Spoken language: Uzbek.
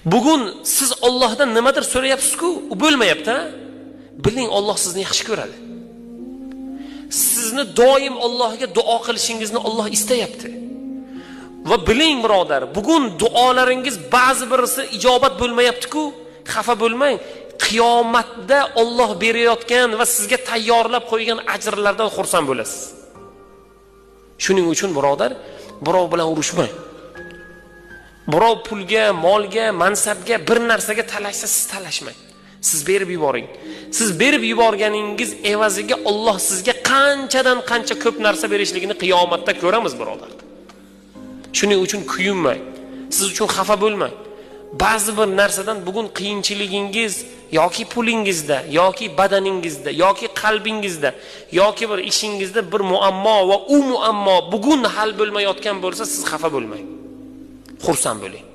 Bugun siz Allohdan nimadir so'rayapsiz-ku, u bo'lmayapti. Biling, Alloh sizni yaxshi ko'radi. Sizni doim Allohga duo qilishingizni Alloh istayapti. Va biling birodar, bugun duolaringiz ba'zi birisi ijobat bo'lmayapti-ku, xafa bo'lmang. Qiyomatda Alloh berayotgan va sizga tayyorlab qo'ygan ajrlardan xursand bo'lasiz. Shuning uchun birodar, birov bilan urushmang. Birov pulga, molga, mansabga, bir narsaga talashsa siz talashmang. Siz berib yuboring. Siz berib yuborganingiz evaziga Alloh sizga qanchadan qancha ko'p narsa berishligini qiyomatda ko'ramiz birodar. Shuning uchun kuyinmang. Siz uchun xafa bo'lmang. Ba'zi bir narsadan bugun qiyinchiligingiz yoki pulingizda, yoki badaningizda, yoki qalbingizda, yoki bir ishingizda bir muammo va u muammo bugun hal bo'lmayotgan bo'lsa, siz xafa bo'lmang. Xursand bo'ling.